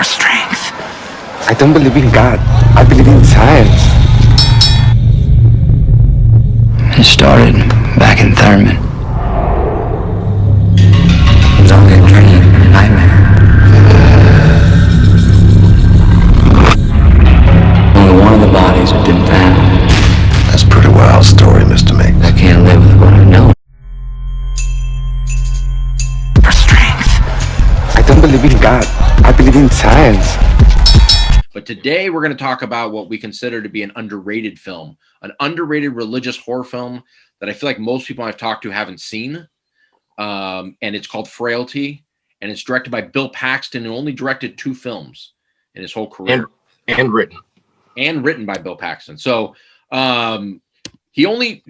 For strength. I don't believe in God. I believe in science. It started back in Thurman. It was only a dream, a nightmare. Only one of the bodies had been found. That's a pretty wild story, Mr. Mix. I can't live with what I know. For strength. I don't believe in God. I believe in science. But today we're going to talk about what we consider to be an underrated film, an underrated religious horror film that I feel like most people I've talked to haven't seen. And it's called Frailty, and it's directed by Bill Paxton, who only directed 2 films in his whole career. And written by Bill Paxton. So he only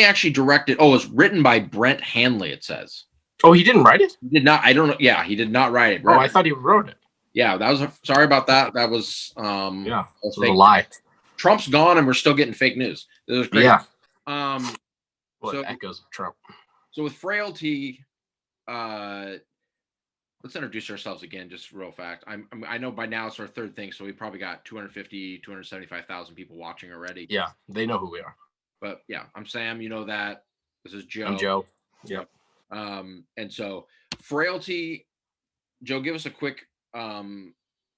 actually directed. Oh, it was written by Brent Hanley, it says. Oh, he didn't write it? He did not. I don't know. Yeah, he did not write it. Oh, I thought he wrote it. Yeah, that was sorry about that. That was it was a lie. Trump's gone, and we're still getting fake news. This was great. Yeah. So echoes of Trump. So with Frailty, let's introduce ourselves again, just real fact. I know by now it's our third thing, so we probably got 275,000 people watching already. Yeah, they know who we are. But yeah, I'm Sam. You know that. This is Joe. I'm Joe. Yep. And so Frailty, Joe, give us a quick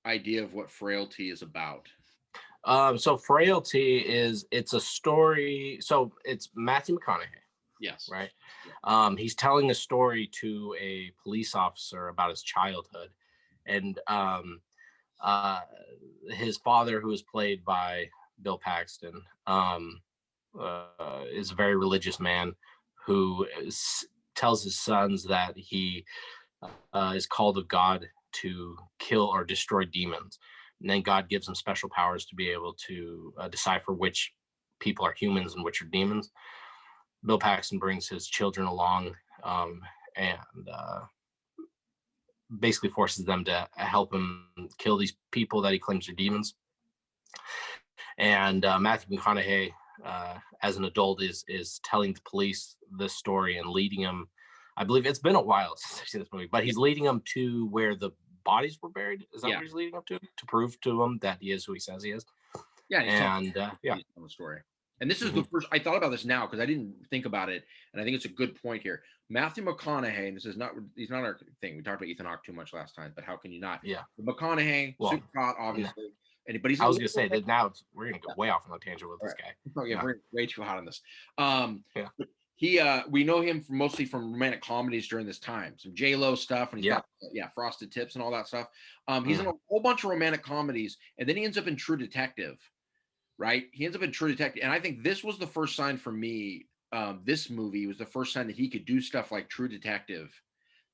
idea of what Frailty is about. So Frailty it's a story. So it's Matthew McConaughey. Yes. Right. Yeah. He's telling a story to a police officer about his childhood, and his father, who is played by Bill Paxton, is a very religious man who tells his sons that he is called of God to kill or destroy demons. And then God gives him special powers to be able to decipher which people are humans and which are demons. Bill Paxton brings his children along and basically forces them to help him kill these people that he claims are demons. And Matthew McConaughey, as an adult, is telling the police this story and leading them. I believe it's been a while since I've seen this movie, but he's leading them to where the bodies were buried. Is that what he's leading them to prove to them that he is who he says he is? Yeah, and the story. And this is the first. I thought about this now because I didn't think about it, and I think it's a good point here. Matthew McConaughey, and he's not our thing. We talked about Ethan Hawke too much last time, but how can you not? Yeah, McConaughey, super hot, obviously. Yeah. But he's. I was going to say that now we're going to go way off on a tangent with this guy. Oh, yeah, we're way too hot on this. We know him mostly from romantic comedies during this time, some J-Lo stuff, and he's got Frosted Tips and all that stuff. He's in a whole bunch of romantic comedies, and then he ends up in True Detective. Right, he ends up in True Detective, and I think this was the first sign for me. This movie was the first sign that he could do stuff like True Detective,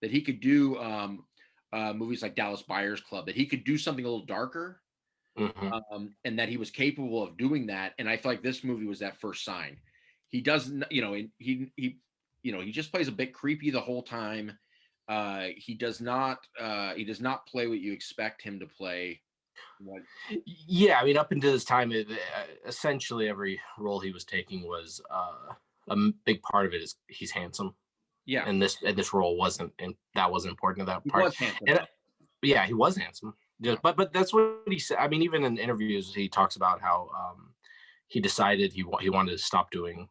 that he could do movies like Dallas Buyers Club, that he could do something a little darker, and that he was capable of doing that. And I feel like this movie was that first sign. He doesn't, he just plays a bit creepy the whole time. He does not play what you expect him to play. Yeah, I mean, up until this time, essentially every role he was taking was a big part of it is he's handsome. Yeah, and this role wasn't, and that wasn't important to that part. He was handsome. He was handsome. But that's what he said. I mean, even in interviews, he talks about how he decided he wanted to stop doing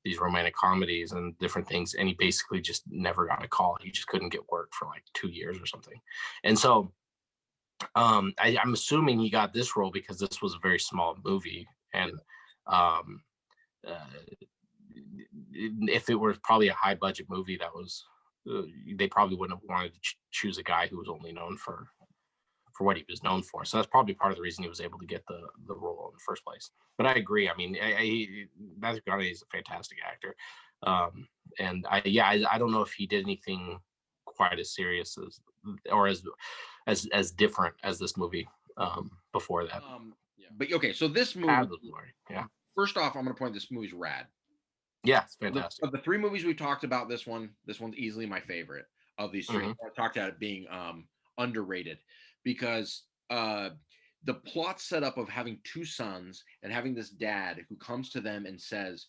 these romantic comedies and different things, and he basically just never got a call. He just couldn't get work for like 2 years or something, and so. I'm assuming he got this role because this was a very small movie, and if it were probably a high budget movie, that was they probably wouldn't have wanted to choose a guy who was only known for what he was known for. So that's probably part of the reason he was able to get the role in the first place. But I agree. I mean, Matthew McConaughey is a fantastic actor, and I don't know if he did anything quite as serious as different as this movie before that. But okay, so this movie, first off, I'm going to point this movie's rad. Yeah, it's fantastic. Of the 3 movies we've talked about, this one's easily my favorite of these 3. I talked about it being underrated because the plot setup of having 2 sons and having this dad who comes to them and says,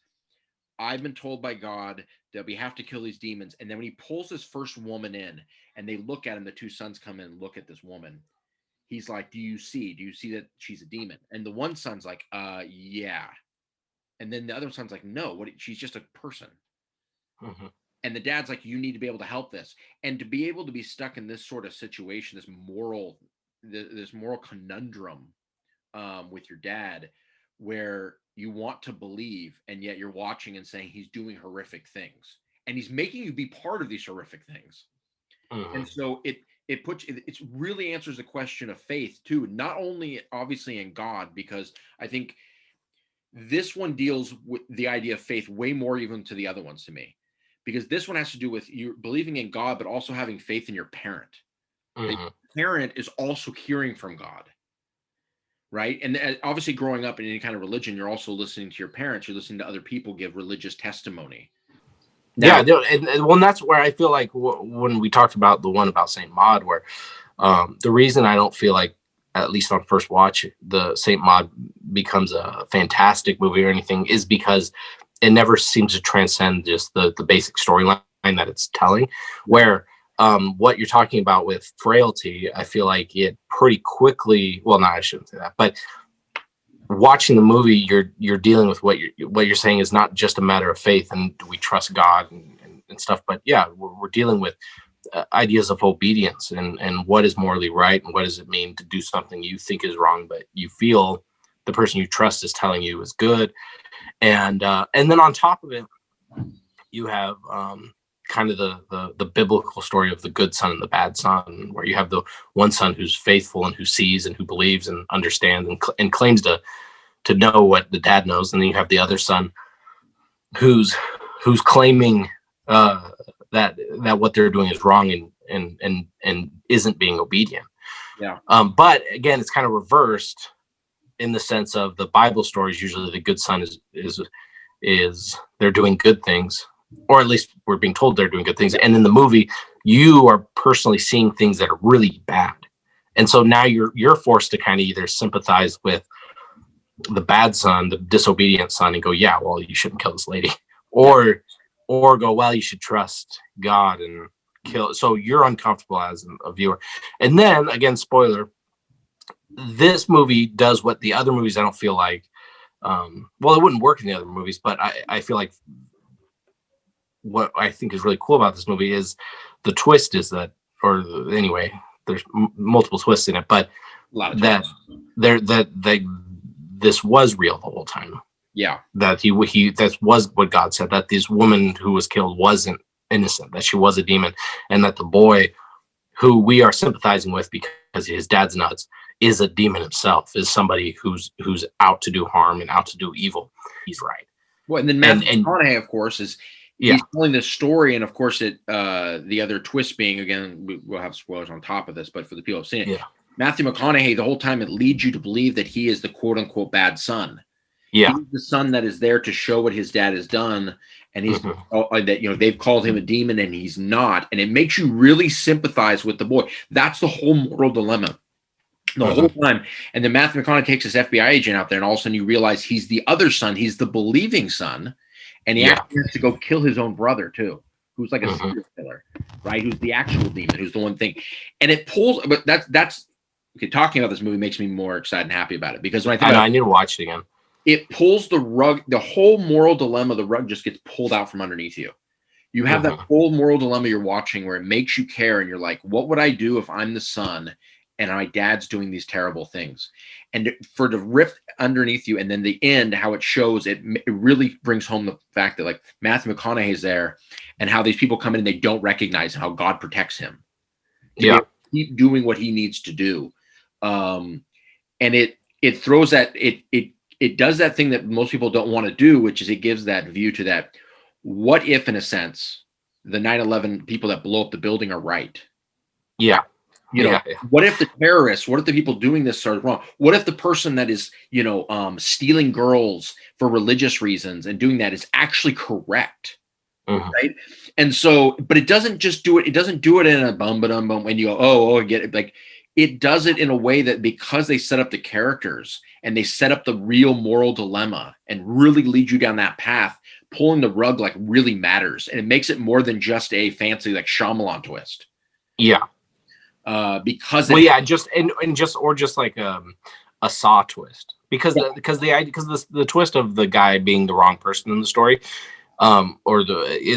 I've been told by God that we have to kill these demons. And then when he pulls this first woman in and they look at him, the 2 sons come in and look at this woman. he's like, do you see that she's a demon? And the one son's like, yeah. And then the other son's like, no, she's just a person. Mm-hmm. And the dad's like, you need to be able to help this. And to be able to be stuck in this sort of situation, this moral conundrum with your dad, where you want to believe, and yet you're watching and saying he's doing horrific things. And he's making you be part of these horrific things. Mm-hmm. And so it really answers the question of faith too, not only obviously in God, because I think this one deals with the idea of faith way more even to the other ones to me, because this one has to do with you believing in God, but also having faith in your parent. Mm-hmm. The parent is also hearing from God, right? And obviously growing up in any kind of religion, you're also listening to your parents, you're listening to other people give religious testimony. Now, and that's where I feel like when we talked about the one about Saint Maud, where the reason I don't feel like, at least on first watch, the Saint Maud becomes a fantastic movie or anything, is because it never seems to transcend just the basic storyline that it's telling. Where what you're talking about with Frailty, I feel like it pretty quickly. Well, no, I shouldn't say that, but watching the movie, you're dealing with what you're saying is not just a matter of faith and do we trust God and stuff, but yeah, we're dealing with ideas of obedience and what is morally right and what does it mean to do something you think is wrong, but you feel the person you trust is telling you is good, and then on top of it, you have kind of the biblical story of the good son and the bad son, where you have the one son who's faithful and who sees and who believes and understands and claims to know what the dad knows, and then you have the other son who's claiming that what they're doing is wrong and isn't being obedient. Yeah. But again, it's kind of reversed in the sense of the Bible stories. Usually, the good son is they're doing good things, or at least we're being told they're doing good things. And in the movie, you are personally seeing things that are really bad, and so now you're forced to kind of either sympathize with the bad son, the disobedient son, and go, yeah, well, you shouldn't kill this lady, or go, well, you should trust God and kill. So you're uncomfortable as a viewer. And then again, spoiler, this movie does what the other movies I don't feel like. Well, it wouldn't work in the other movies, but I feel like what I think is really cool about this movie is the twist is that, anyway, there's multiple twists in it, but that this was real the whole time. Yeah. That that was what God said, that this woman who was killed wasn't innocent, that she was a demon, and that the boy who we are sympathizing with because his dad's nuts is a demon himself, is somebody who's out to do harm and out to do evil. He's right. Well, and then Matthew McConaughey, of course, he's telling this story, and of course the other twist being, again, we'll have spoilers on top of this, but for the people who've seen it, Matthew McConaughey, the whole time it leads you to believe that he is the quote unquote bad son. Yeah. He's the son that is there to show what his dad has done. And he's that, they've called him a demon and he's not. And it makes you really sympathize with the boy. That's the whole moral dilemma the whole time. And then Matthew McConaughey takes this FBI agent out there, and all of a sudden you realize he's the other son. He's the believing son. And he actually has to go kill his own brother too, who's like a serial killer, right? Who's the actual demon, who's the one thing. And it pulls, but that's okay. Talking about this movie makes me more excited and happy about it, because when I think I need to watch it again. It pulls the rug, the whole moral dilemma, the rug just gets pulled out from underneath you. You have that whole moral dilemma you're watching where it makes you care, and you're like, what would I do if I'm the son and my dad's doing these terrible things? And for the rip underneath you, and then the end, how it shows, it really brings home the fact that, like, Matthew McConaughey is there, and how these people come in and they don't recognize how God protects him. Keep doing what he needs to do. And it throws that, it does that thing that most people don't want to do, which is it gives that view to that, what if, in a sense, the 9/11 people that blow up the building are right? What if the terrorists, what if the people doing this are wrong? What if the person that is, stealing girls for religious reasons and doing that is actually correct? Right. And so, but it doesn't just do it. It doesn't do it in a bum when you go, I get it. Like, it does it in a way that, because they set up the characters and they set up the real moral dilemma and really lead you down that path, pulling the rug like really matters. And it makes it more than just a fancy like Shyamalan twist. because well, yeah, just like a Saw twist, because the twist of the guy being the wrong person in the story, it's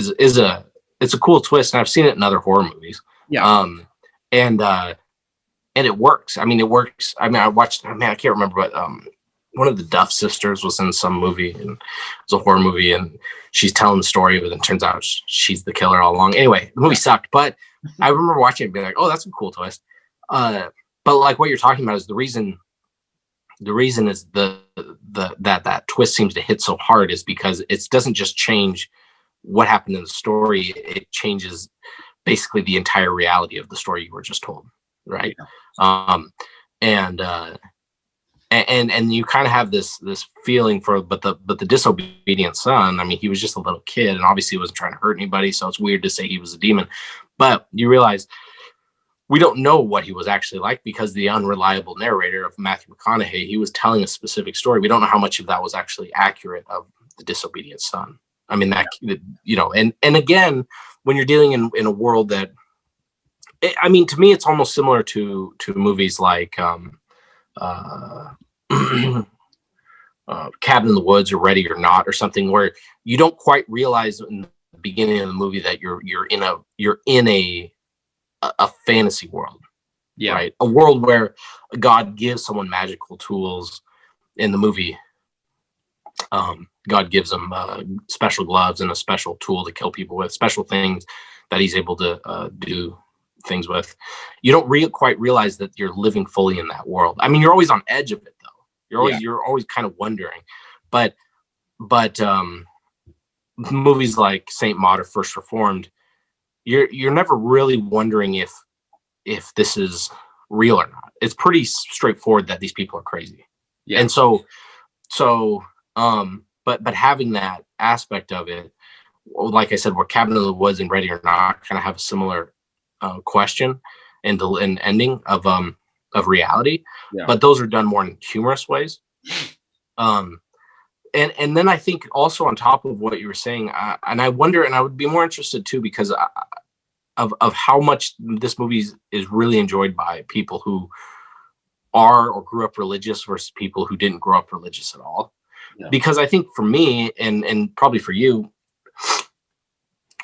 a cool twist, and I've seen it in other horror movies. And it works. I mean, it works. I mean, I can't remember, but one of the Duff sisters was in some movie, and it was a horror movie, and she's telling the story, but then it turns out she's the killer all along. Anyway, the movie sucked, but I remember watching it and being like, oh, that's a cool twist. But like what you're talking about is the reason is that twist seems to hit so hard is because it doesn't just change what happened in the story, it changes basically the entire reality of the story you were just told, right? And you kind of have this feeling for, but the disobedient son, I mean, he was just a little kid and obviously wasn't trying to hurt anybody, so it's weird to say he was a demon. But you realize we don't know what he was actually like, because the unreliable narrator of Matthew McConaughey, he was telling a specific story. We don't know how much of that was actually accurate of the disobedient son. I mean, that, you know, and again, when you're dealing in a world that, I mean, to me, it's almost similar to movies like Cabin in the Woods or Ready or Not or something, where you don't quite realize in the beginning of the movie that you're in a fantasy world, right? A world where God gives someone magical tools. In the movie, God gives them special gloves and a special tool to kill people with, special things that he's able to do things with. You don't quite realize that you're living fully in that world. I mean, you're always on edge of it, though. You're always kind of wondering. But movies like Saint Maud or First Reformed, you're never really wondering if this is real or not. It's pretty straightforward that these people are crazy. Yeah. And but having that aspect of it, like I said, where Cabin in the Woods and Ready or Not kind of have a similar question and ending of reality, but those are done more in humorous ways. And then I think also on top of what you were saying, and I wonder, and I would be more interested too, because of how much this movie is really enjoyed by people who are or grew up religious versus people who didn't grow up religious at all. Yeah. Because I think for me, and probably for you,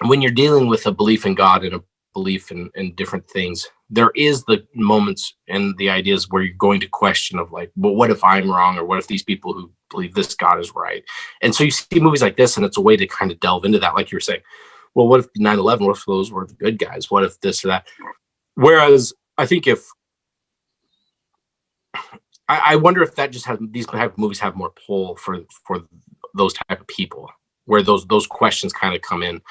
when you're dealing with a belief in God and a belief in different things, there is the moments and the ideas where you're going to question of like, well, what if I'm wrong? Or what if these people who believe this God is right? And so you see movies like this, and it's a way to kind of delve into that. Like you were saying, well, what if 9/11, what if those were the good guys? What if this or that? Whereas I think I wonder if that just has, these type of movies have more pull for those type of people, where those questions kind of come in.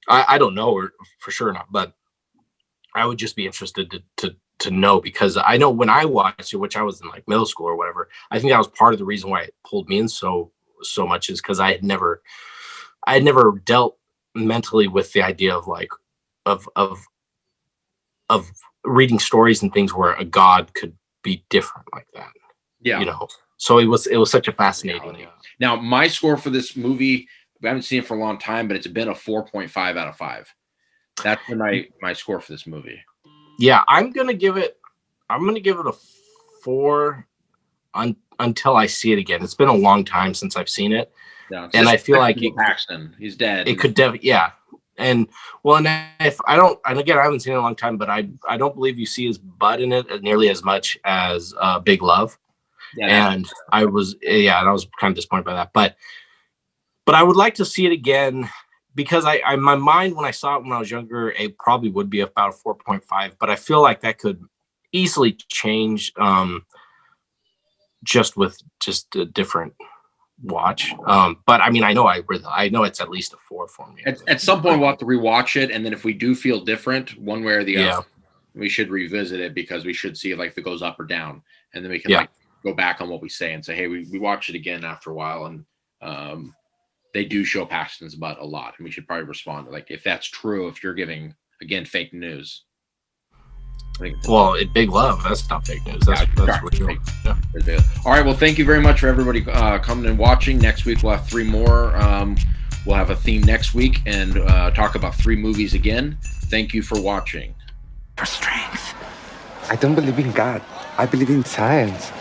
I don't know, or for sure not, but I would just be interested to know, because I know when I watched it, which I was in like middle school or whatever, I think that was part of the reason why it pulled me in so much, is because I had never dealt mentally with the idea of like of reading stories and things where a God could be different like that. Yeah, you know. So it was such a fascinating. Now, my score for this movie, I haven't seen it for a long time, but it's been a 4.5 out of 5. That's been my score for this movie. Yeah, I'm gonna give it a 4 until I see it again. It's been a long time since I've seen it, and I feel like Paxton, he's dead. It could yeah. And well, and if I don't, and again, I haven't seen it in a long time, but I don't believe you see his butt in it nearly as much as Big Love. Yeah, and I was kind of disappointed by that, but I would like to see it again, because I my mind, when I saw it when I was younger, it probably would be about a 4.5, but I feel like that could easily change just with a different watch. But I mean, I know it's at least a 4 for me. At some point we'll have to rewatch it, and then if we do feel different one way or the other, we should revisit it, because we should see like if it goes up or down, and then we can like go back on what we say and say, hey, we watched it again after a while, and they do show Paxton's butt a lot, and we should probably respond like if that's true, if you're giving again fake news. Well, Big Love, that's not fake news. That's real. Yeah. All right. Well, thank you very much for everybody coming and watching. Next week we'll have 3 more. We'll have a theme next week and talk about 3 movies again. Thank you for watching. I don't believe in God. I believe in science.